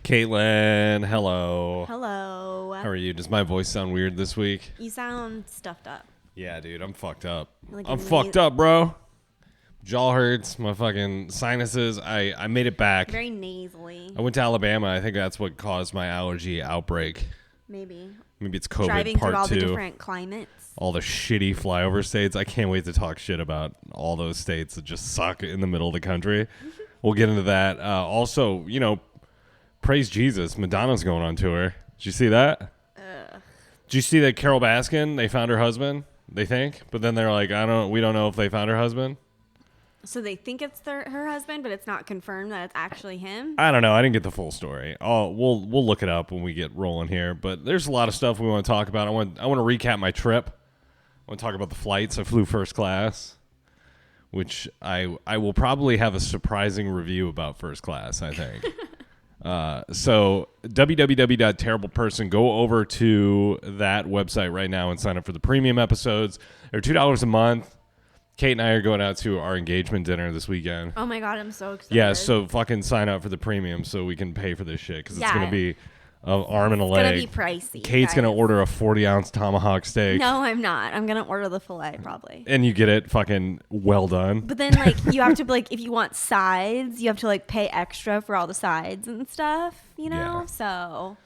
Caitlin, hello. Hello. How are you? Does my voice sound weird this week? You sound stuffed up. Yeah, dude, I'm fucked up. Like I'm fucked up, bro. Jaw hurts, my fucking sinuses. I made it back. Very nasally. I went to Alabama. I think that's what caused my allergy outbreak. Maybe Maybe it's COVID driving part through all 2. the different climates. All the shitty flyover states. I can't wait to talk shit about all those states that just suck in the middle of the country. We'll get into that. Also, you know, praise Jesus, Madonna's going on tour. Did you see that? Did you see that Carole Baskin, they found her husband, they think? But then they're like, we don't know if they found her husband. So they think it's her husband, but it's not confirmed that it's actually him? I don't know. I didn't get the full story. We'll look it up when we get rolling here. But there's a lot of stuff we want to talk about. I want to recap my trip. I want to talk about the flights. I flew first class, which I will probably have a surprising review about first class, I think. So www.terribleperson, go over to that website right now and sign up for the premium episodes. They're $2 a month. Kate and I are going out to our engagement dinner this weekend. Oh my God, I'm so excited. Yeah, so fucking sign up for the premium so we can pay for this shit because it's going to be an arm and a leg. It's going to be pricey. Kate's going to order a 40-ounce tomahawk steak. No, I'm not. I'm going to order the filet probably. And you get it fucking well done. But then like you have to like if you want sides, you have to like pay extra for all the sides and stuff, you know? Yeah. So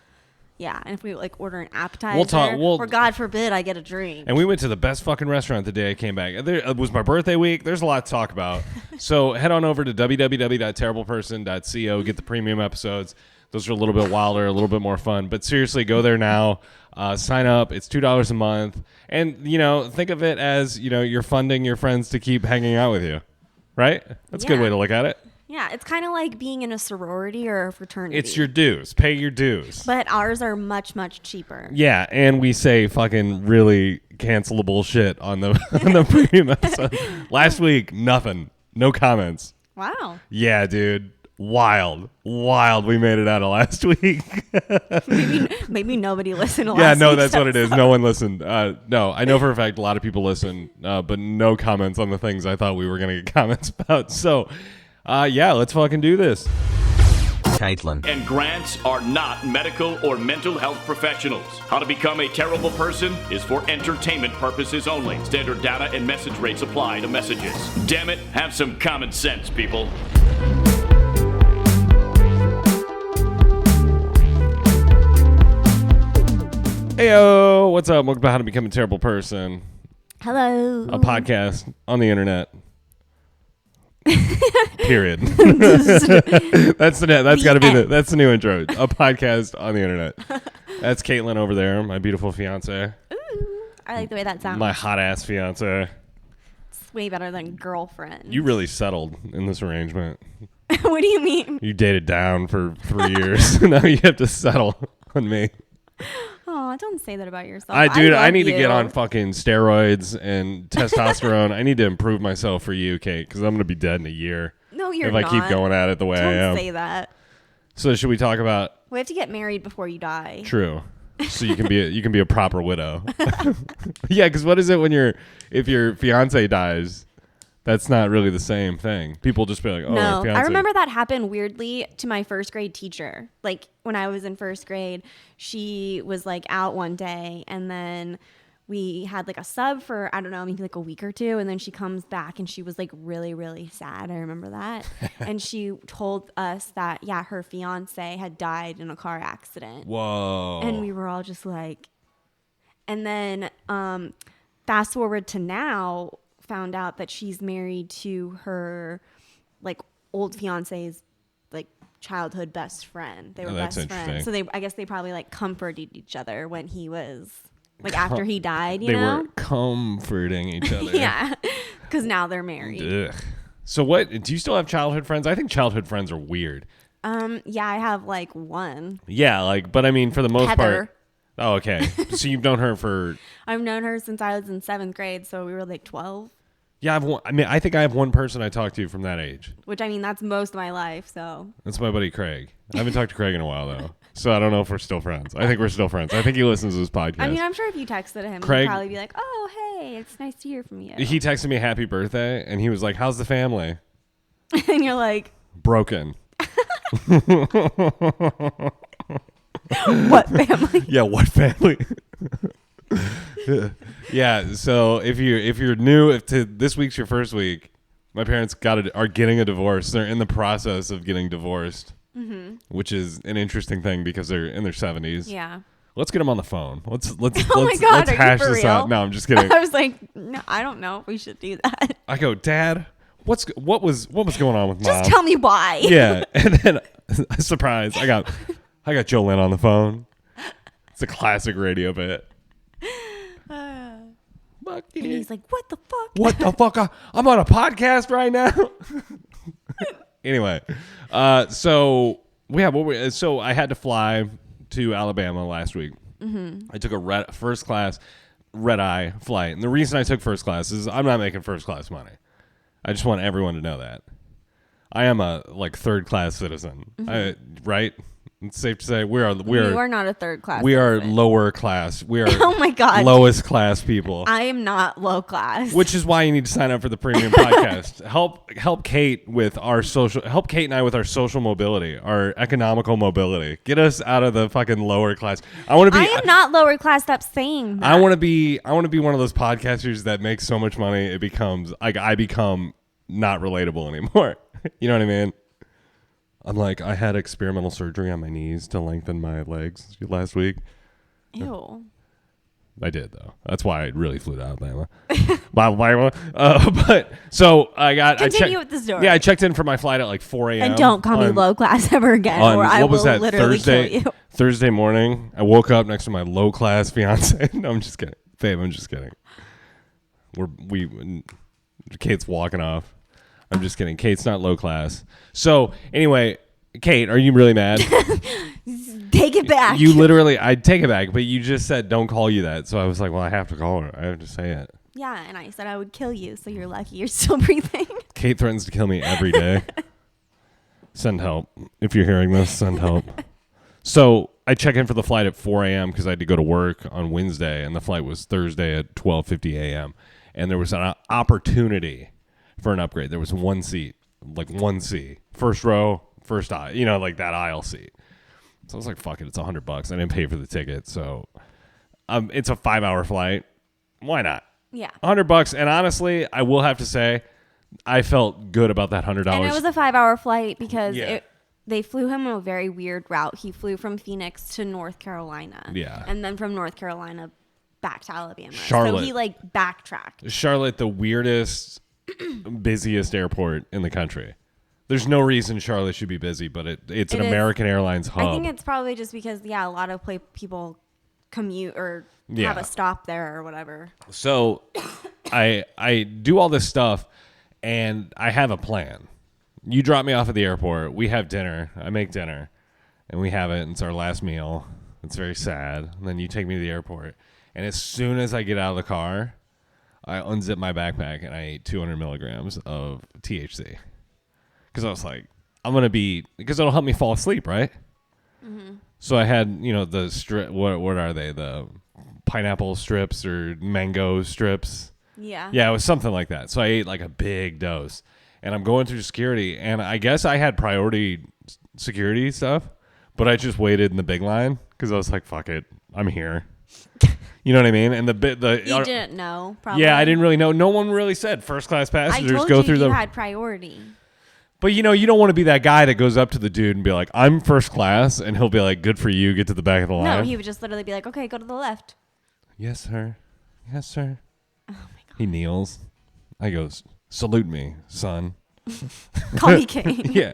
yeah, and if we like order an appetizer, or God forbid I get a drink. And we went to the best fucking restaurant the day I came back. It was my birthday week. There's a lot to talk about. So head on over to www.terribleperson.co. Get the premium episodes. Those are a little bit wilder, a little bit more fun. But seriously, go there now. Sign up. It's $2 a month. And, you know, think of it as, you know, you're funding your friends to keep hanging out with you. Right? That's a good way to look at it. Yeah, it's kind of like being in a sorority or a fraternity. It's your dues. Pay your dues. But ours are much, much cheaper. Yeah, and we say fucking really cancelable shit on the on the premium episode. Last week, nothing. No comments. Wow. Yeah, dude. Wild. We made it out of last week. maybe nobody listened to last Yeah, no, week's that's what it is. episode. No one listened. No, I know for a fact a lot of people listen, but no comments on the things I thought we were going to get comments about. So, yeah, let's fucking do this. Caitlin and grants are not medical or mental health professionals. How to become a terrible person is for entertainment purposes only. Standard data and message rates apply to messages. Damn it, have some common sense, people. Heyo, what's up? Welcome to How to Become a Terrible Person. Hello. A podcast on the internet. Period. That's got to be that's the new intro. A podcast on the internet. That's Caitlin over there, my beautiful fiance. Ooh, I like the way that sounds. My hot ass fiance. It's way better than girlfriend. You really settled in this arrangement. What do you mean? You dated down for 3 years. Now you have to settle on me. Oh, don't say that about yourself. I need to get on fucking steroids and testosterone. I need to improve myself for you, Kate, because I'm going to be dead in a year. No, you're not. If I keep going at it the way I am. Don't say that. So should we talk about? We have to get married before you die. True. So you can be a proper widow. Yeah, because what is it if your fiance dies? That's not really the same thing. People just be like, oh, no. fiance. I remember that happened weirdly to my first grade teacher. Like when I was in first grade, she was like out one day and then we had like a sub for, I don't know, maybe like a week or two. And then she comes back and she was like really, really sad. I remember that. And she told us that, yeah, her fiance had died in a car accident. Whoa. And we were all just like, and then fast forward to now, found out that she's married to her like old fiance's like childhood best friend. They were best friends. So I guess they probably like comforted each other when he was like after he died, you know? They were comforting each other. Yeah. Cuz now they're married. Ugh. So what, do you still have childhood friends? I think childhood friends are weird. Yeah, I have like one. Yeah, like, but I mean for the most Heather. part. Oh, okay. So you've known her for I've known her since I was in 7th grade, so we were like 12. Yeah, I think I have one person I talked to from that age. Which, I mean, that's most of my life, so. That's my buddy Craig. I haven't talked to Craig in a while, though. So I don't know if we're still friends. I think we're still friends. I think he listens to this podcast. I mean, I'm sure if you texted him, Craig, he'd probably be like, oh, hey, it's nice to hear from you. He texted me happy birthday, and he was like, how's the family? And you're like... Broken. What family? Yeah, what family? Yeah, so if you're new, if this week's your first week, my parents are getting a divorce. They're in the process of getting divorced, which is an interesting thing because they're in their 70s. Yeah. Let's get them on the phone. Let's Oh my God, let's are you hash for this real? out. No, I'm just kidding. I was like, no, I don't know if we should do that. I go, Dad, what was going on with Mom? Just tell me why. Yeah, and then surprise, I got Jolene on the phone. It's a classic radio bit. And he's like, what the fuck? What the fuck? I'm on a podcast right now. Anyway, so I had to fly to Alabama last week. I took a first class red eye flight, and the reason I took first class is I'm not making first class money. I just want everyone to know that I am a third class citizen. Right? It's safe to say You are not a third class. We are citizen. lower class. We are Oh my God. lowest class people. I am not low class. Which is why you need to sign up for the premium podcast. Help Kate with our help Kate and I with our social mobility, our economical mobility. Get us out of the fucking lower class. I am not lower class. Stop saying that. I want to be one of those podcasters that makes so much money it becomes I become not relatable anymore. You know what I mean? I'm like, I had experimental surgery on my knees to lengthen my legs last week. Ew. I did, though. That's why I really flew to Alabama. But so Continue with the story. Yeah, I checked in for my flight at 4 a.m. And don't call me low class ever again, or I will literally kill you. Thursday morning, I woke up next to my low class fiance. No, I'm just kidding. Babe, I'm just kidding. Kate's walking off. I'm just kidding. Kate's not low class. So anyway, Kate, are you really mad? Take it back. I'd take it back, but you just said don't call you that. So I was like, well, I have to call her. I have to say it. Yeah, and I said I would kill you, so you're lucky you're still breathing. Kate threatens to kill me every day. Send help. If you're hearing this, send help. So I check in for the flight at 4 a.m. because I had to go to work on Wednesday, and the flight was Thursday at 12:50 a.m. And there was an opportunity for an upgrade. There was one seat, one C, first row, first aisle, that aisle seat. So I was like, fuck it, it's $100. I didn't pay for the ticket. So it's a 5-hour flight. Why not? Yeah. $100. And honestly, I will have to say, I felt good about that $100. And it was a 5-hour flight because Yeah. they flew him a very weird route. He flew from Phoenix to North Carolina. Yeah. And then from North Carolina back to Alabama. Charlotte. So he backtracked. Charlotte, the weirdest, busiest airport in the country. There's no reason Charlotte should be busy, but it's an American Airlines hub. I think it's probably just because, a lot of people commute or have a stop there or whatever. So I do all this stuff, and I have a plan. You drop me off at the airport. We have dinner. I make dinner, and we have it. And it's our last meal. It's very sad. And then you take me to the airport. And as soon as I get out of the car, I unzip my backpack, and I ate 200 milligrams of THC. Because I was like, because it'll help me fall asleep, right? Mm-hmm. So I had, the strip, what are they? The pineapple strips or mango strips? Yeah. Yeah, it was something like that. So I ate a big dose. And I'm going through security, and I guess I had priority security stuff, but I just waited in the big line because I was like, fuck it, I'm here. You know what I mean? And you didn't know, probably. Yeah, I didn't really know. No one really said first class passengers I told go through you had priority. But you don't want to be that guy that goes up to the dude and be like, I'm first class, and he'll be like, good for you, get to the back of the line. No, he would just literally be like, okay, go to the left. Yes, sir. Yes, sir. Oh my God. He kneels. I goes, salute me, son. Call me king. Yeah.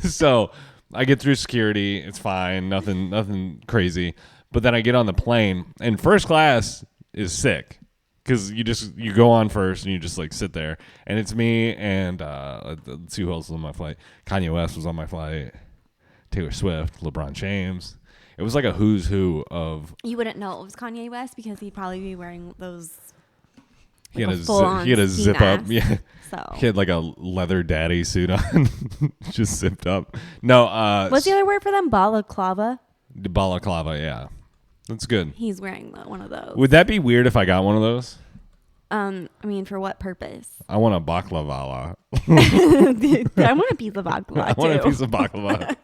So I get through security. It's fine. Nothing crazy. But then I get on the plane, and first class is sick because you go on first and you just sit there. And it's me and let's see who else was on my flight. Kanye West was on my flight. Taylor Swift, LeBron James. It was like a who's who of. You wouldn't know it was Kanye West because he'd probably be wearing those. He had a zip up. Yeah. So He had a leather daddy suit on, just zipped up. No. What's the other word for them? Balaclava. Balaclava. Yeah, that's good. He's wearing one of those. Would that be weird if I got one of those? I mean, for what purpose? I want a baklava. I want a piece of baklava I want a piece of baklava.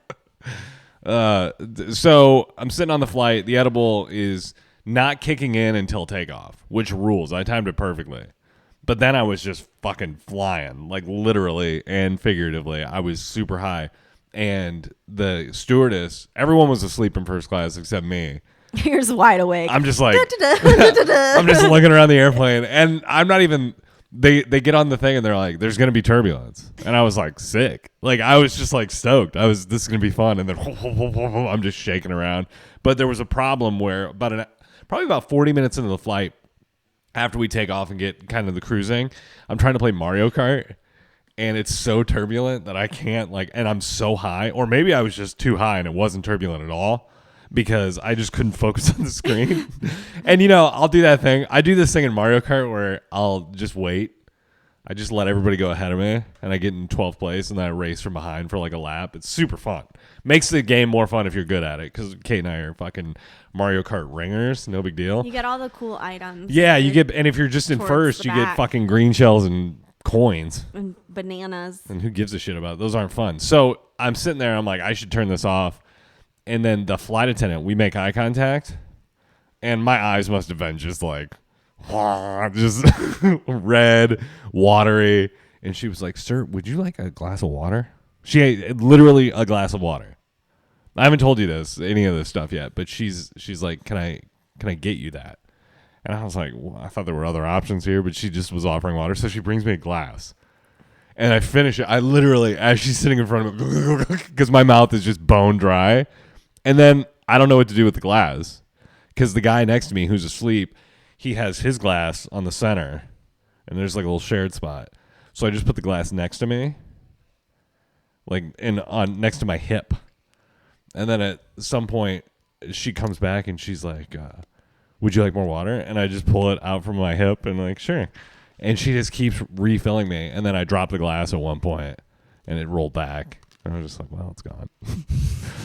So I'm sitting on the flight. The edible is not kicking in until takeoff, which rules. I timed it perfectly. But then I was just fucking flying, like literally and figuratively. I was super high. And the stewardess, everyone was asleep in first class except me. You're just wide awake. I'm just like, I'm just looking around the airplane, and I'm not even. They get on the thing and they're like, "There's gonna be turbulence," and I was like, sick. Like I was just like stoked. This is gonna be fun, and then I'm just shaking around. But there was a problem where probably about 40 minutes into the flight, after we take off and get kind of the cruising, I'm trying to play Mario Kart. And it's so turbulent that I can't and I'm so high, or maybe I was just too high and it wasn't turbulent at all because I just couldn't focus on the screen. And I'll do that thing. I do this thing in Mario Kart where I'll just wait. I just let everybody go ahead of me and I get in 12th place and then I race from behind for like a lap. It's super fun. Makes the game more fun if you're good at it because Kate and I are fucking Mario Kart ringers. No big deal. You get all the cool items. Yeah, you get, and if you're just in first, you get fucking green shells and coins and bananas, and who gives a shit about it? Those aren't fun. So I'm sitting there, I'm like, I should turn this off, and then the flight attendant, we make eye contact, and my eyes must have been just like just red, watery, and she was like, "Sir, would you like a glass of water?" She ate literally a glass of water. I haven't told you any of this stuff yet, but she's like, can I get you that? And I was like, well, I thought there were other options here, but she just was offering water. So she brings me a glass. And I finish it. I literally, as she's sitting in front of me, because my mouth is just bone dry. And then I don't know what to do with the glass. Because the guy next to me who's asleep, he has his glass on the center. And there's like a little shared spot. So I just put the glass next to me. Next to my hip. And then at some point, she comes back and she's like, would you like more water? And I just pull it out from my hip and like, sure. And she just keeps refilling me. And then I dropped the glass at one point and it rolled back. And I was just like, well, it's gone.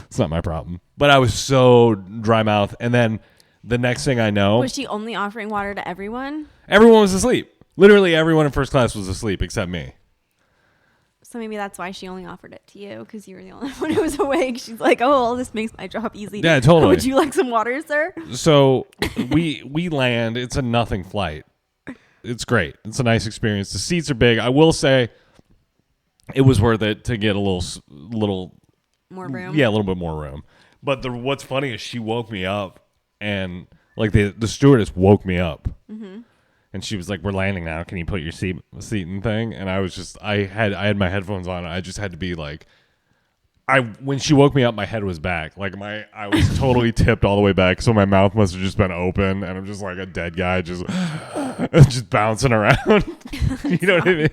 It's not my problem. But I was so dry mouth. And then the next thing I know. Was she only offering water to everyone? Everyone was asleep. Literally everyone in first class was asleep except me. So maybe that's why she only offered it to you, because you were the only one who was awake. She's like, oh, well, this makes my job easy. Yeah, totally. Would you like some water, sir? So we land. It's a nothing flight. It's great. It's a nice experience. The seats are big. I will say it was worth it to get a little more room. Yeah, a little bit more room. But what's funny is she woke me up, and like the stewardess woke me up. Mm-hmm. And she was like, "We're landing now. Can you put your seat and thing?" And I was just, I had my headphones on. I just had to be like, when she woke me up, my head was back. Like I was totally tipped all the way back, so my mouth must have just been open, and I'm just like a dead guy, just bouncing around. You know what I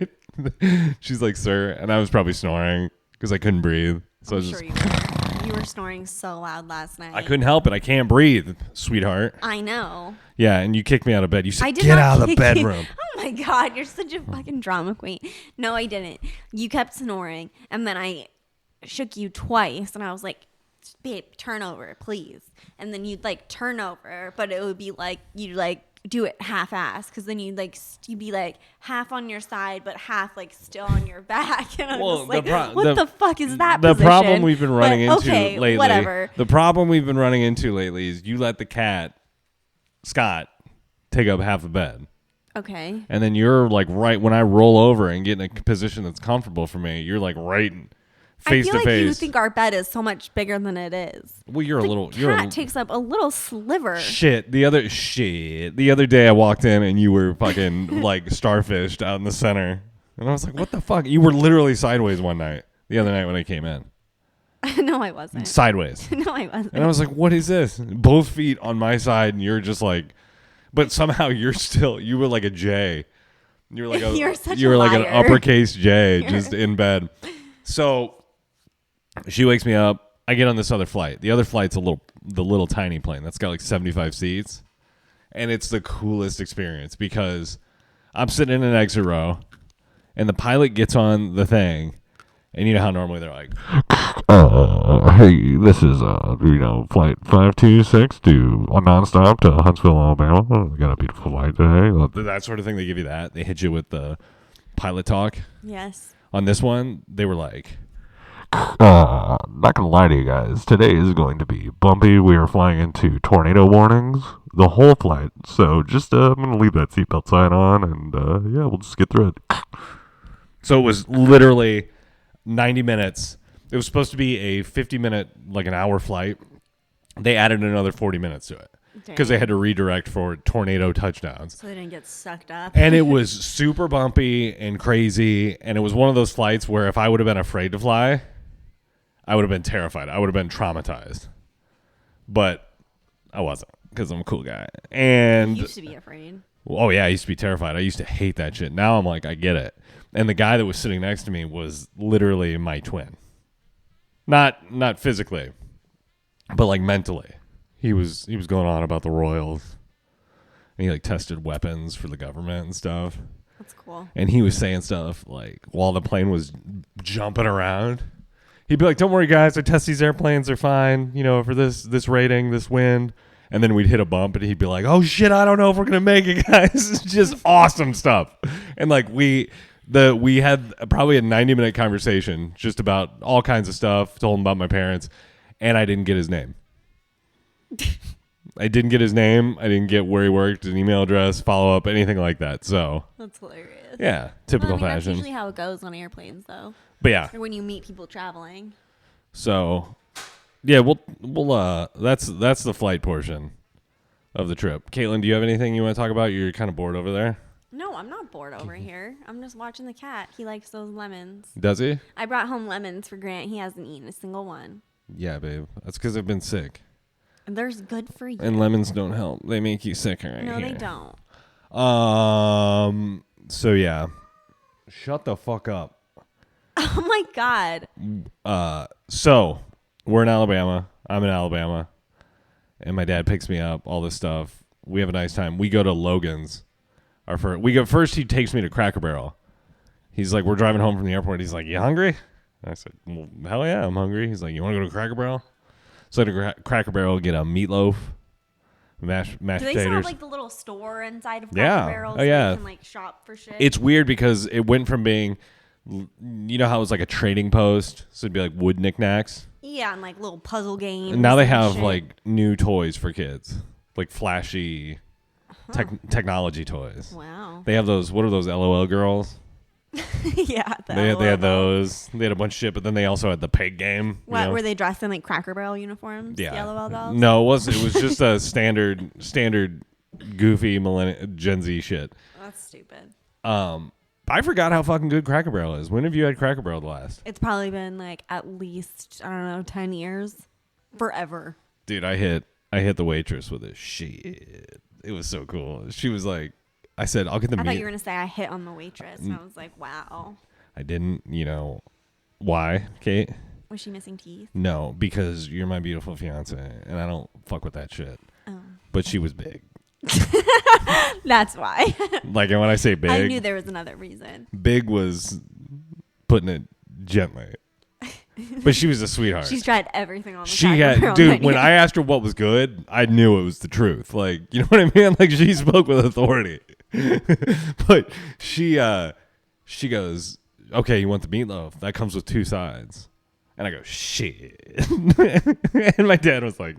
mean? She's like, "Sir," and I was probably snoring because I couldn't breathe. So I'm sure you were snoring so loud last night. I couldn't help it. I can't breathe, sweetheart. I know. Yeah, and you kicked me out of bed. You said, "Get out of the bedroom." Oh my God, you're such a fucking drama queen. No, I didn't. You kept snoring, and then I shook you twice, and I was like, "Babe, turn over, please." And then you'd like turn over, but it would be like you'd like do it half-ass, because then you'd be like half on your side, but half like still on your back. And I'm just like, what the fuck is that? The position? problem we've been running into lately. Whatever. The problem we've been running into lately is you let the cat Scott take up half the bed. Okay. And then you're like right when I roll over and get in a position that's comfortable for me, you're like right face to face. I feel like you think our bed is so much bigger than it is. Well, the cat takes up a little sliver. The other day I walked in and you were fucking like starfished out in the center. And I was like, what the fuck? You were literally sideways the other night when I came in. No, I wasn't. Sideways. No, I wasn't. And I was like, what is this? Both feet on my side, and you're just like, but somehow you were like a J. You were like you were like an uppercase J just in bed. So she wakes me up. I get on this other flight. The other flight's the little tiny plane that's got like 75 seats. And it's the coolest experience because I'm sitting in an exit row and the pilot gets on the thing And you know how normally they're like, hey, this is, flight 526 to nonstop to Huntsville, Alabama. We got a beautiful flight today. that sort of thing. They give you that. They hit you with the pilot talk. Yes. On this one, they were like, not gonna lie to you guys, today is going to be bumpy. We are flying into tornado warnings the whole flight. So just, I'm gonna leave that seatbelt sign on and, yeah, we'll just get through it. so it was literally 90 minutes. It was supposed to be a 50-minute, like an hour flight. They added another 40 minutes to it because they had to redirect for tornado touchdowns. So they didn't get sucked up. And it was super bumpy and crazy. And it was one of those flights where if I would have been afraid to fly, I would have been terrified. I would have been traumatized. But I wasn't because I'm a cool guy. And You used to be afraid. oh, yeah, I used to be terrified. I used to hate that shit. Now I'm like, I get it. And the guy that was sitting next to me was literally my twin. Not physically, but like mentally. He was going on about the Royals. And he like tested weapons for the government and stuff. That's cool. And he was saying stuff like while the plane was jumping around. He'd be like, "Don't worry, guys. I test these airplanes. They're fine. You know, for this rating, this wind." And then we'd hit a bump, and he'd be like, "Oh shit, I don't know if we're gonna make it, guys." It's just awesome stuff. And like we had probably a 90-minute conversation just about all kinds of stuff. Told him about my parents, and I didn't get his name. I didn't get his name. I didn't get where he worked, an email address, follow up, anything like that. So That's hilarious. yeah, typical That's fashion. usually how it goes on airplanes, though. But yeah, Or when you meet people traveling. so yeah, we'll that's the flight portion of the trip. Caitlin, do you have anything you want to talk about? You're kind of bored over there. No, I'm not bored over here. I'm just watching the cat. He likes those lemons. Does he? I brought home lemons for Grant. He hasn't eaten a single one. Yeah, babe. That's because I've been sick. And they're good for you. And lemons don't help. They make you sicker right No, here. they don't. So yeah. Shut the fuck up. Oh my God. So we're in Alabama. I'm in Alabama. And my dad picks me up, all this stuff. We have a nice time. We go to Logan's. First he takes me to Cracker Barrel. He's like, we're driving home from the airport. He's like, you hungry? I said, well, hell yeah, I'm hungry. He's like, you want to go to Cracker Barrel? So I had to Cracker Barrel, get a meatloaf, mashed Do they potatoes. still have like the little store inside of Cracker Yeah. Barrel Oh, so yeah. you can like shop for shit? It's weird because it went from being, you know how it was like a trading post? So it'd be like wood knickknacks. Yeah, and like little puzzle games. And now they and have shit. like new toys for kids, like flashy technology toys. Wow. They have those, what are those, LOL girls? Yeah. They had those. They had a bunch of shit, but then they also had the pig game. What, were they dressed in like Cracker Barrel uniforms? Yeah. The LOL dolls? No, it was just a standard goofy Gen Z shit. That's stupid. I forgot how fucking good Cracker Barrel is. When have you had Cracker Barrel the last? It's probably been like at least, I don't know, 10 years. Forever. Dude, I hit the waitress with a shit. It was so cool. She was like, I said, I'll get the I meat. thought you were going to say I hit on the waitress. And I was like, wow. I didn't, why, Kate? Was she missing teeth? No, because you're my beautiful fiance, and I don't fuck with that shit. Oh. But she was big. That's why. Like, and when I say big, I knew there was another reason. big was putting it gently. But she was a sweetheart. She's tried everything on the She Cracker had, Barrel dude, menu. when I asked her what was good, I knew it was the truth. Like, you know what I mean? Like, she spoke with authority. But she goes, okay, you want the meatloaf? That comes with 2 sides. And I go, shit. And my dad was like,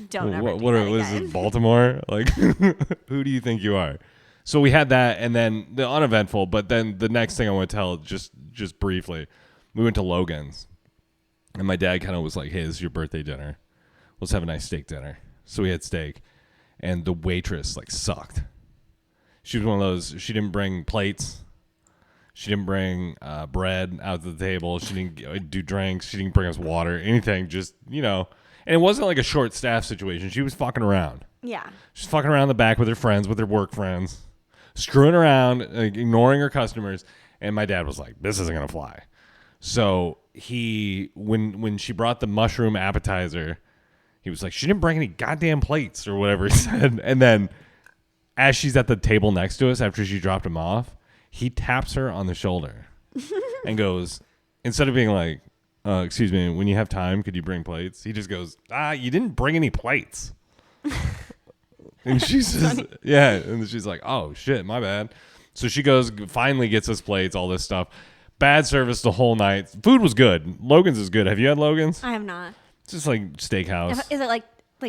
Don't ever what do that is again. this, Baltimore? Like, who do you think you are? So we had that, and then the uneventful. But then the next thing I want to tell, just briefly, we went to Logan's, and my dad kind of was like, "Hey, this is your birthday dinner. Let's have a nice steak dinner." So we had steak, and the waitress like sucked. She was one of those. She didn't bring plates. She didn't bring bread out to the table. She didn't do drinks. She didn't bring us water, anything. Just and it wasn't like a short staff situation. She was fucking around. Yeah. She's fucking around the back with her friends, with her work friends, screwing around, ignoring her customers. And my dad was like, "This isn't gonna fly." So when she brought the mushroom appetizer, he was like, "She didn't bring any goddamn plates," or whatever he said. And then as she's at the table next to us after she dropped him off, he taps her on the shoulder and goes, instead of being like, excuse me, when you have time, could you bring plates? He just goes, you didn't bring any plates. And she says, yeah. And she's like, oh, shit, my bad. So she goes, finally gets us plates, all this stuff. Bad service the whole night. Food was good. Logan's is good. Have you had Logan's? I have not. It's just like steakhouse. Is it like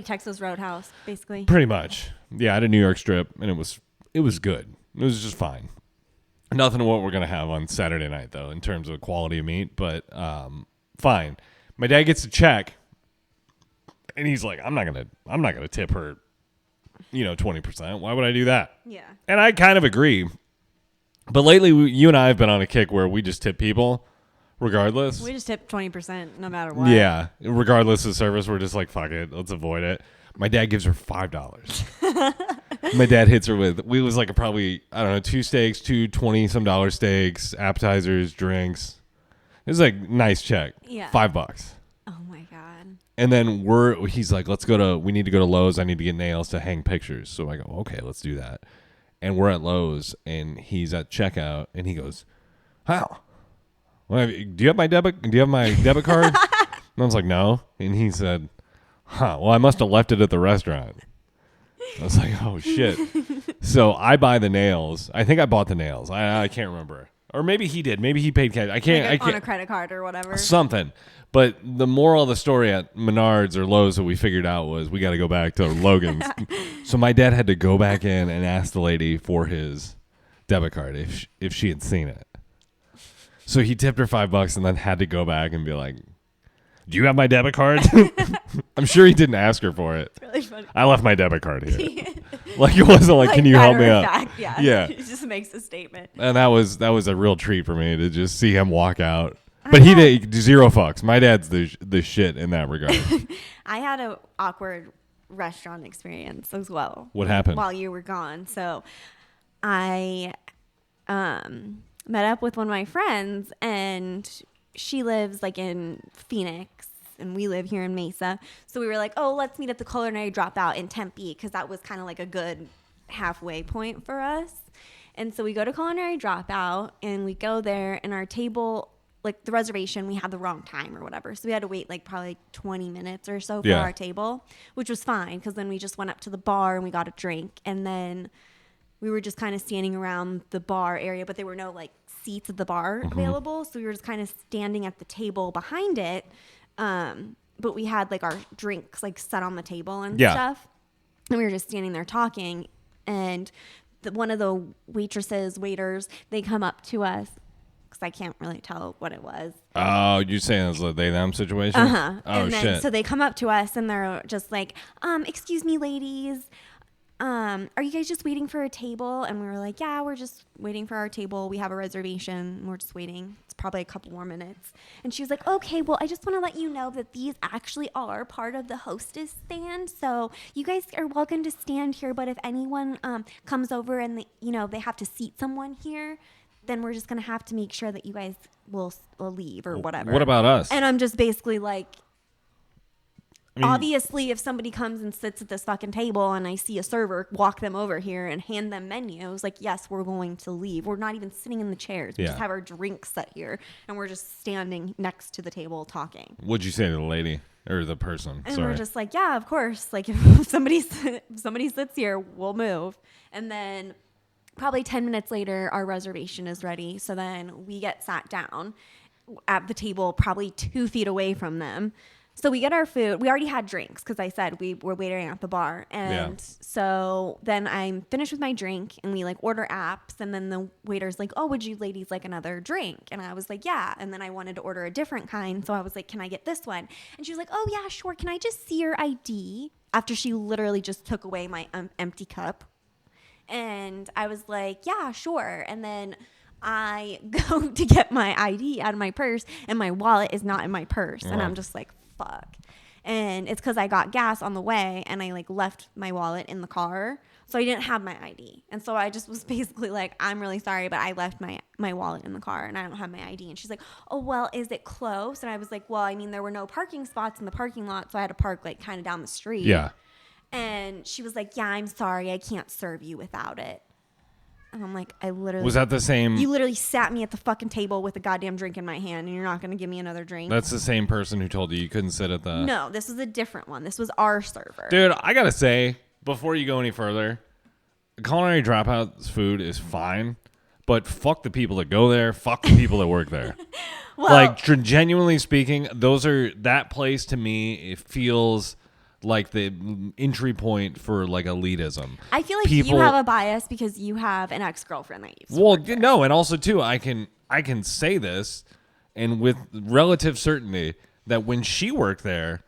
Texas Roadhouse, basically? Pretty much. Yeah, I had a New York strip, and it was good. It was just fine. Nothing what we're going to have on Saturday night, though, in terms of quality of meat, but fine. My dad gets a check, and he's like, I'm not gonna tip her 20%. Why would I do that? Yeah. And I kind of agree. But lately, you and I have been on a kick where we just tip people regardless. We just tip 20% no matter what. Yeah. Regardless of service, we're just like, fuck it. Let's avoid it. My dad gives her $5. My dad hits her with, we was like probably, I don't know, 2 steaks, 2 $20-some steaks, appetizers, drinks. It was like nice check. Yeah. $5. Oh my God. And then he's like, we need to go to Lowe's. I need to get nails to hang pictures. So I go, okay, let's do that. And we're at Lowe's, and he's at checkout, and he goes, how? Well, do you have my debit card? And I was like, no. And he said, well, I must have left it at the restaurant. I was like, oh shit. So I buy the nails. I think I bought the nails. I can't remember. Or maybe he did. Maybe he paid cash. I can't. On a credit card or whatever. Something. But the moral of the story at Menards or Lowe's that we figured out was we got to go back to Logan's. So my dad had to go back in and ask the lady for his debit card if she had seen it. So he tipped her $5 and then had to go back and be like, do you have my debit card? I'm sure he didn't ask her for it. It's really funny. I left my debit card here. Like it wasn't like, can you help me out? Yeah. Yeah. He just makes a statement. And that was a real treat for me to just see him walk out. But he did zero fucks. My dad's the shit in that regard. I had an awkward restaurant experience as well. What happened? While you were gone. So I met up with one of my friends, and she lives like in Phoenix, and we live here in Mesa. So we were like, oh, let's meet at the Culinary Dropout in Tempe, because that was kind of like a good halfway point for us. And so we go to Culinary Dropout, and we go there, and our table, like the reservation, we had the wrong time or whatever. So we had to wait like probably 20 minutes or so for our table, which was fine, because then we just went up to the bar and we got a drink. And then we were just kind of standing around the bar area, but there were no like seats at the bar available. So we were just kind of standing at the table behind it. But we had like our drinks like set on the table and stuff. And we were just standing there talking. And one of the waiters, they come up to us, because I can't really tell what it was. Oh, you're saying it was a they-them situation? Uh-huh. Oh, and then, shit. So they come up to us, and they're just like, excuse me, ladies. Are you guys just waiting for a table? And we were like, yeah, we're just waiting for our table. We have a reservation. We're just waiting. It's probably a couple more minutes. And she was like, okay, well, I just want to let you know that these actually are part of the hostess stand. So you guys are welcome to stand here. But if anyone comes over and they have to seat someone here, then we're just going to have to make sure that you guys will leave or whatever. What about us? And I'm just basically like, obviously, if somebody comes and sits at this fucking table and I see a server walk them over here and hand them menus, like, yes, we're going to leave. We're not even sitting in the chairs. We just have our drinks set here, and we're just standing next to the table talking. What'd you say to the lady or the person? And we're just like, yeah, of course. Like, if somebody sits here, we'll move. And then probably 10 minutes later, our reservation is ready. So then we get sat down at the table probably 2 feet away from them. So we get our food. We already had drinks, because I said we were waiting at the bar. And so then I'm finished with my drink, and we like order apps. And then the waiter's like, oh, would you ladies like another drink? And I was like, yeah. And then I wanted to order a different kind. So I was like, can I get this one? And she was like, oh, yeah, sure. Can I just see your ID? After she literally just took away my empty cup. And I was like, yeah, sure. And then I go to get my ID out of my purse, and my wallet is not in my purse. And I'm just like, fuck. And it's because I got gas on the way, and I like left my wallet in the car, so I didn't have my ID. And so I just was basically like, I'm really sorry, but I left my wallet in the car, and I don't have my ID. And she's like, oh, well, is it close? And I was like, well, I mean, there were no parking spots in the parking lot, so I had to park like kind of down the street. Yeah. And she was like, yeah, I'm sorry, I can't serve you without it. And I'm like, I literally... Was that the same... You literally sat me at the fucking table with a goddamn drink in my hand, and you're not going to give me another drink? That's the same person who told you couldn't sit at the... No, this was a different one. This was our server. Dude, I gotta say, before you go any further, Culinary Dropout's food is fine, but fuck the people that go there, fuck the people that work there. Well, like, genuinely speaking, that place to me, it feels like the entry point for like elitism. I feel like you have a bias because you have an ex-girlfriend that you've Well, no, and also too, I can say this, and with relative certainty, that when she worked there,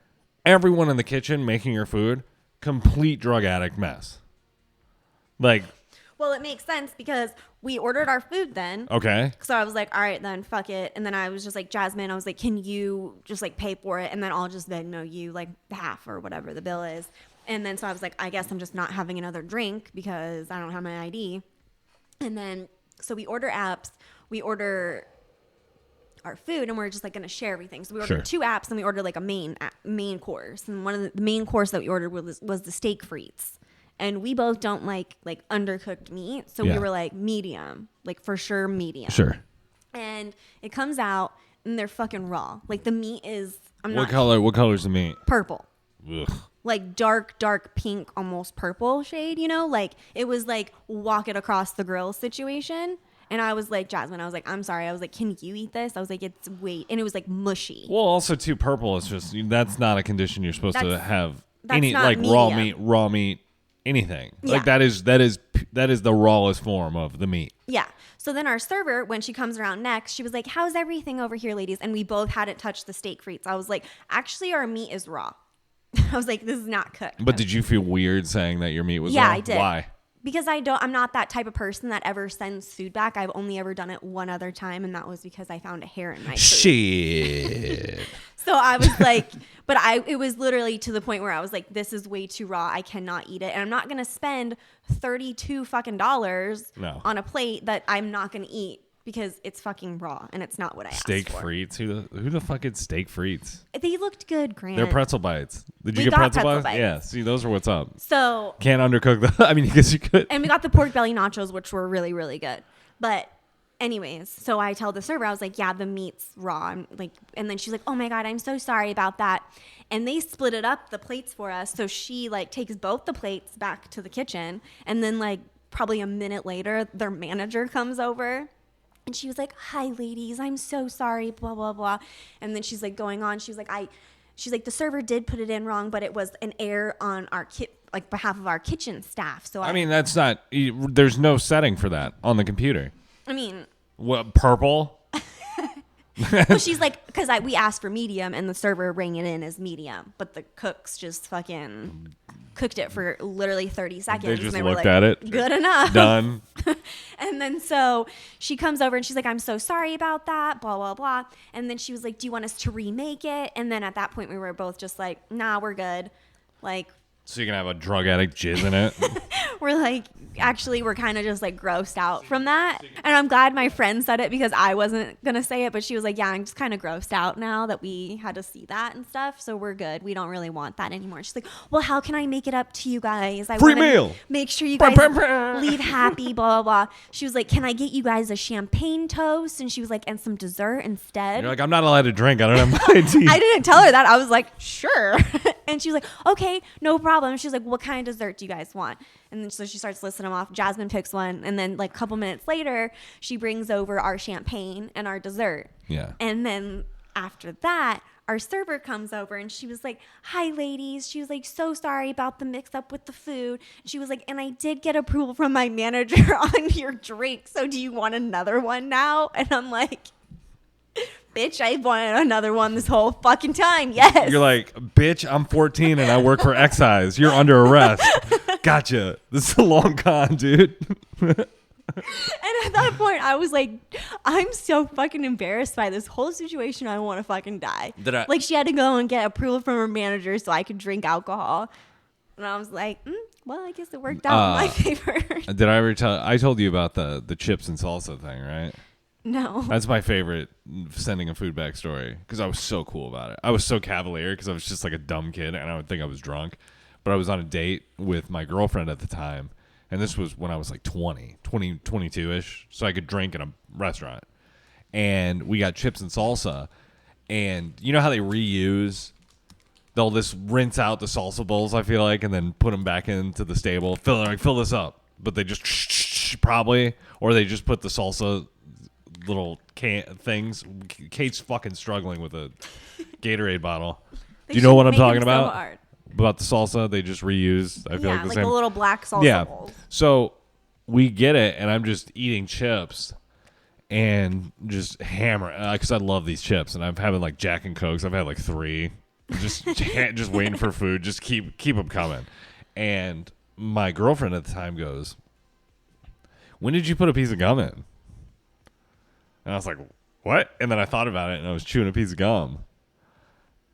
everyone in the kitchen making her food, complete drug addict mess. Like, well, it makes sense because we ordered our food then. Okay. So I was like, all right, then fuck it. And then I was just like, Jasmine, I was like, can you just like pay for it? And then I'll just Venmo you like half or whatever the bill is. And then so I was like, I guess I'm just not having another drink because I don't have my ID. And then so we order apps, we order our food, and we're just like going to share everything. So we ordered 2 apps, and we ordered like a main course. And one of the main course that we ordered was the steak frites. And we both don't like undercooked meat. So we were like medium, like for sure medium. Sure. And it comes out and they're fucking raw. Like the meat is, What color's the meat? Purple. Ugh. Like dark pink, almost purple shade, you know? Like it was like walk it across the grill situation. And I was like, Jasmine, I was like, I'm sorry. I was like, can you eat this? I was like, it's wait. And it was like mushy. Well, also too, purple is just, that's not a condition you're supposed to have. Any not like medium. raw meat. Anything. Yeah. Like that is the rawest form of the meat. Yeah. So then our server, when she comes around next, she was like, how's everything over here, ladies? And we both hadn't touched the steak frites. I was like, actually, our meat is raw. I was like, this is not cooked. But did you feel weird saying that your meat was raw? Yeah, I did. Why? Because I'm not that type of person that ever sends food back. I've only ever done it one other time, and that was because I found a hair in my food. Shit. So I was like, it was literally to the point where I was like, this is way too raw. I cannot eat it. And I'm not going to spend $32 fucking dollars on a plate that I'm not going to eat because it's fucking raw and it's not what I asked for. Steak frites? Who the fuck is steak frites? They looked good, Grant. They're pretzel bites. Did you We get got pretzel bites? bites. Yeah, see, those are what's up. So Can't undercook the, I mean, I guess you could. And we got the pork belly nachos, which were really, really good. But anyways, so I tell the server, I was like, yeah, the meat's raw. And then she's like, oh my God, I'm so sorry about that. And they split it up, the plates for us. So she like takes both the plates back to the kitchen. And then like probably a minute later, their manager comes over. And she was like, hi, ladies, I'm so sorry, blah, blah, blah. And then she's like going on. She's like, the server did put it in wrong, but it was an error on our behalf of our kitchen staff. So I mean, that's not, there's no setting for that on the computer. I mean, what, purple? well, she's like, because we asked for medium and the server rang it in as medium, but the cooks just fucking cooked it for literally 30 seconds. They just and they looked were like, at it. good enough. Done. And then so she comes over and she's like, I'm so sorry about that, blah, blah, blah. And then she was like, do you want us to remake it? And then at that point we were both just like, nah, we're good. Like, So you can have a drug addict jizz in it. we're like, actually, we're kind of just like grossed out from that. And I'm glad my friend said it because I wasn't going to say it, but she was like, yeah, I'm just kind of grossed out now that we had to see that and stuff. So we're good. We don't really want that anymore. She's like, well, how can I make it up to you guys? I Free wanna meal. Make sure you guys leave happy, blah, blah, blah. She was like, can I get you guys a champagne toast? And she was like, and some dessert instead. You're like, I'm not allowed to drink. I don't have my ID. I didn't tell her that. I was like, sure. And she was like, okay, no problem. She was like, what kind of dessert do you guys want? And then so she starts listing them off. Jasmine picks one. And then like a couple minutes later, she brings over our champagne and our dessert. Yeah. And then after that, our server comes over and she was like, hi, ladies. She was like, so sorry about the mix up with the food. She was like, and I did get approval from my manager on your drink. So do you want another one now? And I'm like, bitch, I wanted another one this whole fucking time. Yes. You're like, bitch, I'm 14 and I work for excise. You're under arrest. Gotcha. This is a long con, dude. And at that point, I was like, I'm so fucking embarrassed by this whole situation. I want to fucking die. Like, she had to go and get approval from her manager so I could drink alcohol. And I was like, well, I guess it worked out in my favor. Did I ever tell? I told you about the chips and salsa thing, right? No. That's my favorite sending a food back story because I was so cool about it. I was so cavalier because I was just like a dumb kid and I would think I was drunk. But I was on a date with my girlfriend at the time And this was when I was like 22-ish, so I could drink in a restaurant. And we got chips and salsa. And you know how they reuse? They'll just rinse out the salsa bowls, I feel like, and then put them back into the stable. Fill this up. But they just probably, or they just put the salsa little things. Kate's fucking struggling with a Gatorade bottle. Do you know what I'm talking about? So About the salsa, they just reuse. I feel like the same. the little black salsa bowls. So we get it, and I'm just eating chips and just hammer because I love these chips, and I'm having like Jack and Cokes. I've had like 3, just waiting for food. Just keep them coming. And my girlfriend at the time goes, "When did you put a piece of gum in?" And I was like, "What?" And then I thought about it, and I was chewing a piece of gum.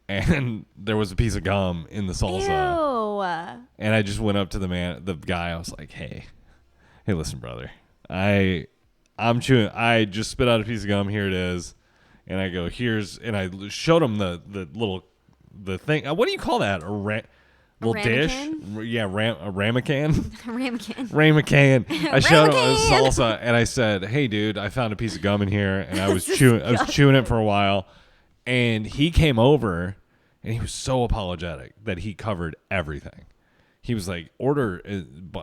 And there was a piece of gum in the salsa. Ew. And I just went up to the guy. I was like, hey, listen, brother. I'm chewing. I just spit out a piece of gum. Here it is. And I go, and I showed him the thing. What do you call that? Little dish? Yeah, a ramekin. Ramekin. I showed him the salsa, and I said, hey, dude, I found a piece of gum in here, and I was chewing it for a while. And he came over, and he was so apologetic that he covered everything. He was like, order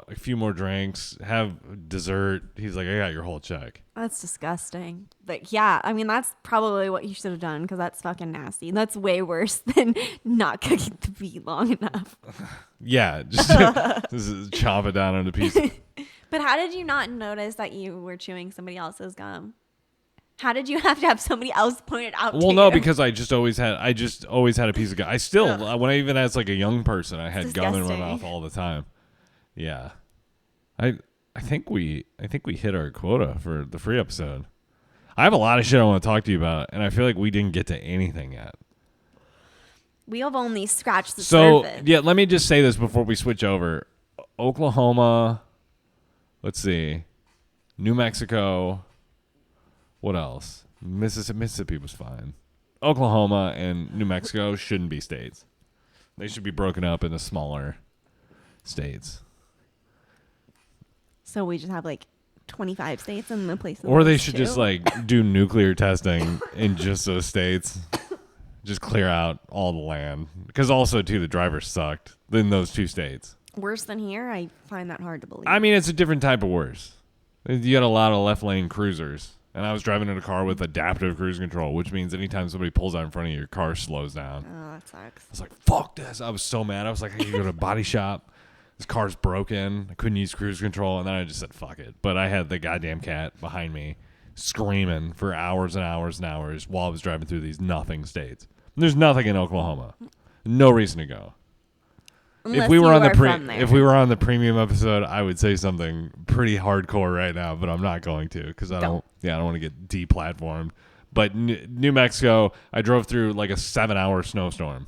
a few more drinks, have dessert. He's like, I got your whole check. That's disgusting. But yeah, I mean, that's probably what you should have done because that's fucking nasty. That's way worse than not cooking the meat long enough. Yeah, just chop it down into pieces. But how did you not notice that you were chewing somebody else's gum? How did you have to have somebody else point it out to you? Well, no, because I just always had a piece of gum. I still, when I even as like a young person, I had gum in my mouth all the time. Yeah. I think we hit our quota for the free episode. I have a lot of shit I want to talk to you about, and I feel like we didn't get to anything yet. We have only scratched the surface. So, yeah, let me just say this before we switch over. Oklahoma, let's see, New Mexico, what else? Mississippi was fine. Oklahoma and New Mexico shouldn't be states. They should be broken up into smaller states. So we just have like 25 states in the place. Or they should just like do nuclear testing in just those states. Just clear out all the land. Because also, too, the drivers sucked in those 2 states. Worse than here? I find that hard to believe. I mean, it's a different type of worse. You got a lot of left lane cruisers. And I was driving in a car with adaptive cruise control, which means anytime somebody pulls out in front of you, your car slows down. Oh, that sucks. I was like, fuck this. I was so mad. I was like, I can go to a body shop. This car's broken. I couldn't use cruise control. And then I just said, fuck it. But I had the goddamn cat behind me screaming for hours and hours and hours while I was driving through these nothing states. There's nothing in Oklahoma. No reason to go. Unless if we were on if we were on the premium episode, I would say something pretty hardcore right now, but I'm not going to because I don't want to get deplatformed. But New Mexico, I drove through like a 7-hour snowstorm,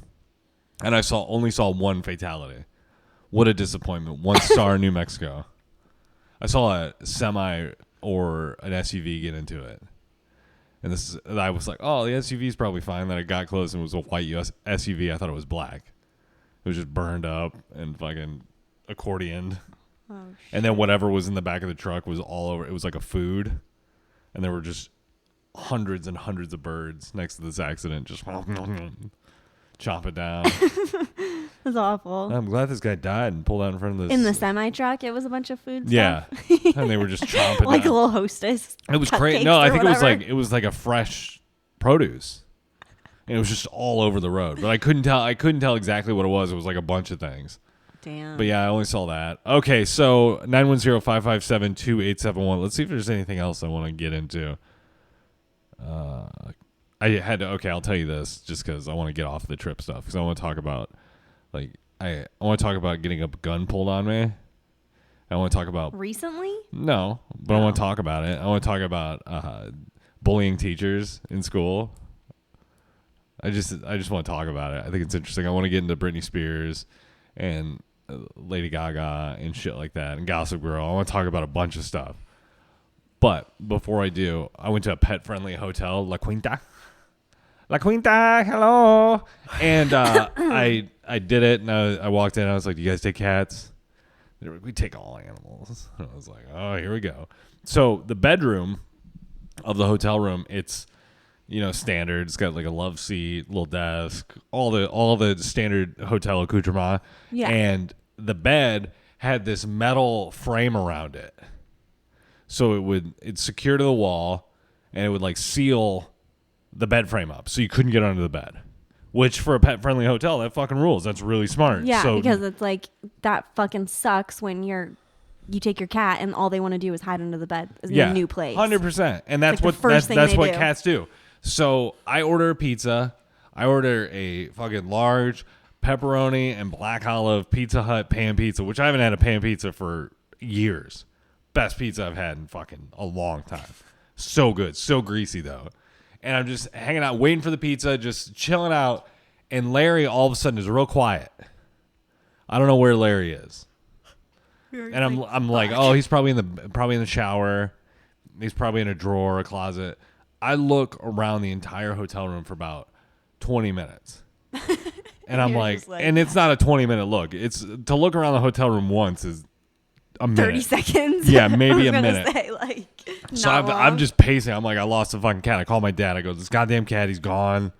and I only saw 1 fatality. What a disappointment! 1 star, New Mexico. I saw a semi or an SUV get into it, and I was like, oh, the SUV is probably fine. Then I got close and it was a white SUV. I thought it was black. It was just burned up and fucking accordioned. Oh, and then whatever was in the back of the truck was all over. It was like a food. And there were just hundreds and hundreds of birds next to this accident. Just chop it down. That's awful. I'm glad this guy died and pulled out in front of this. In the semi-truck, it was a bunch of food stuff? Yeah. And they were just chomping like down. a little Hostess. It was crazy. No, I think it was like a fresh produce. And it was just all over the road. But I couldn't tell exactly what it was. It was like a bunch of things. Damn. But yeah, I only saw that. Okay, so 910-557-2871. Let's see if there's anything else I want to get into. I'll tell you this just because I want to get off the trip stuff. Because I want to talk about, I want to talk about getting a gun pulled on me. I want to talk about... Recently? No, but I want to talk about it. I want to talk about bullying teachers in school. I just want to talk about it. I think it's interesting. I want to get into Britney Spears and Lady Gaga and shit like that and Gossip Girl. I want to talk about a bunch of stuff. But before I do, I went to a pet-friendly hotel, La Quinta. La Quinta, hello. And I did it, and I walked in. I was like, "Do you guys take cats?" They were like, we take all animals. I was like, oh, here we go. So the bedroom of the hotel room, it's, standard. It's got like a love seat, little desk, all the standard hotel accoutrement. Yeah. And the bed had this metal frame around it. So it's secure to the wall, and it would like seal the bed frame up, so you couldn't get under the bed. Which for a pet-friendly hotel, that fucking rules. That's really smart. Yeah, so, because it's like that fucking sucks when you take your cat and all they want to do is hide under the bed in a new place. 100%. And that's like what cats do. So I order a pizza. I order a fucking large pepperoni and black olive Pizza Hut pan pizza, which I haven't had a pan pizza for years. Best pizza I've had in fucking a long time. So good. So greasy, though. And I'm just hanging out, waiting for the pizza, just chilling out. And Larry all of a sudden is real quiet. I don't know where Larry is. And I'm like, oh, he's probably in the shower. He's probably in a drawer, a closet. I look around the entire hotel room for about 20 minutes. And I'm like, and it's not a 20-minute look. It's to look around the hotel room once is a minute. 30 seconds. Yeah, maybe a minute. Say, so I'm just pacing. I'm like, I lost the fucking cat. I call my dad. I go, this goddamn cat, he's gone.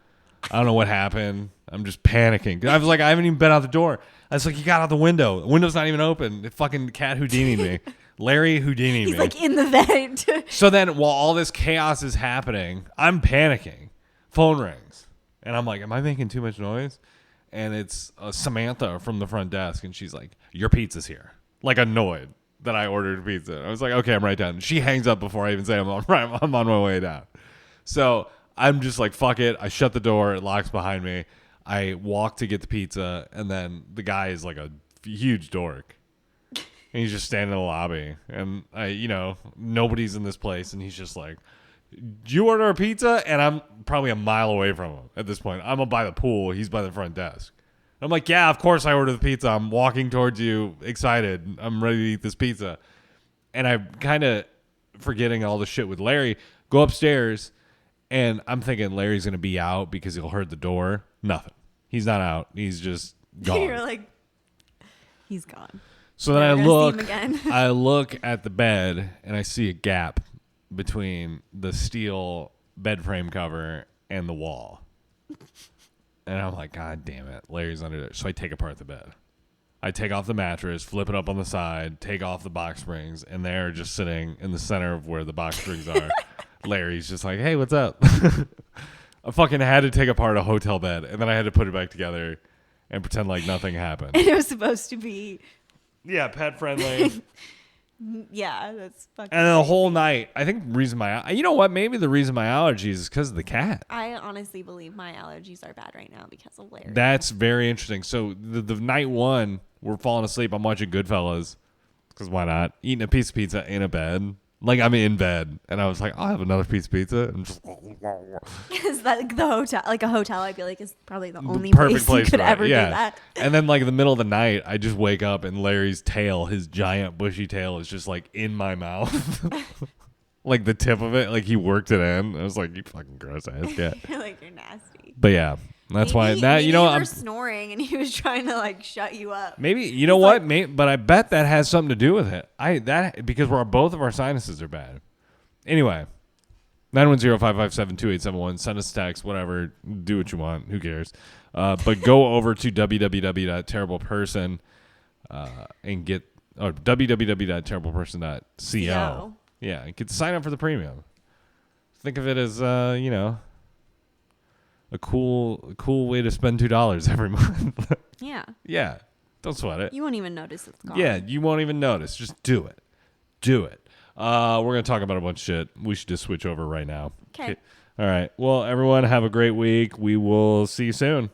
I don't know what happened. I'm just panicking. I was like, I haven't even been out the door. I was like, you got out the window. The window's not even open. The fucking cat Houdini'd me. Larry Houdini'd me. He's like in the vent. So then while all this chaos is happening, I'm panicking. Phone rings. And I'm like, am I making too much noise? And it's Samantha from the front desk. And she's like, your pizza's here. Like annoyed that I ordered pizza. I was like, okay, I'm right down. She hangs up before I even say I'm on my way down. So I'm just like, fuck it. I shut the door. It locks behind me. I walk to get the pizza. And then the guy is like a huge dork. And he's just standing in the lobby. And nobody's in this place. And he's just like, did you order a pizza? And I'm probably a mile away from him at this point. I'm by the pool. He's by the front desk. I'm like, yeah, of course I ordered the pizza. I'm walking towards you, excited. I'm ready to eat this pizza. And I'm kind of forgetting all the shit with Larry. Go upstairs, and I'm thinking Larry's going to be out because he'll hurt the door. Nothing. He's not out. He's just gone. You're like, he's gone. So then I look at the bed, and I see a gap between the steel bed frame cover and the wall. And I'm like, God damn it, Larry's under there. So I take apart the bed. I take off the mattress, flip it up on the side, take off the box springs, and they're just sitting in the center of where the box springs are. Larry's just like, hey, what's up? I fucking had to take apart a hotel bed, and then I had to put it back together and pretend like nothing happened. And it was supposed to be... Yeah, pet friendly. Yeah, that's fucking... And the whole night, I think the reason maybe the reason my allergies is because of the cat. I honestly believe my allergies are bad right now because of Larry. That's very interesting. So the night one, we're falling asleep. I'm watching Goodfellas because why not? Eating a piece of pizza in a bed. Like I'm in bed, and I was like, I'll have another piece of pizza. And just is that like the hotel? Like a hotel, I feel like is probably the only perfect place you could for ever it. do that. And then like in the middle of the night, I just wake up and Larry's tail, his giant bushy tail, is just like in my mouth, like the tip of it, like he worked it in. I was like, you fucking gross ass cat. Like you're nasty. But yeah. That's why you were I'm snoring and he was trying to like shut you up. Maybe you know what? But I bet that has something to do with it. Because both of our sinuses are bad. Anyway, 910-557-2871. Send us a text, whatever. Do what you want. Who cares? But go over to www.terribleperson and get www.terribleperson.co. Yeah, you can sign up for the premium. Think of it as a cool way to spend $2 every month. Yeah. Yeah. Don't sweat it. You won't even notice it's gone. Yeah, you won't even notice. Just do it. Do it. We're going to talk about a bunch of shit. We should just switch over right now. Okay. All right. Well, everyone, have a great week. We will see you soon.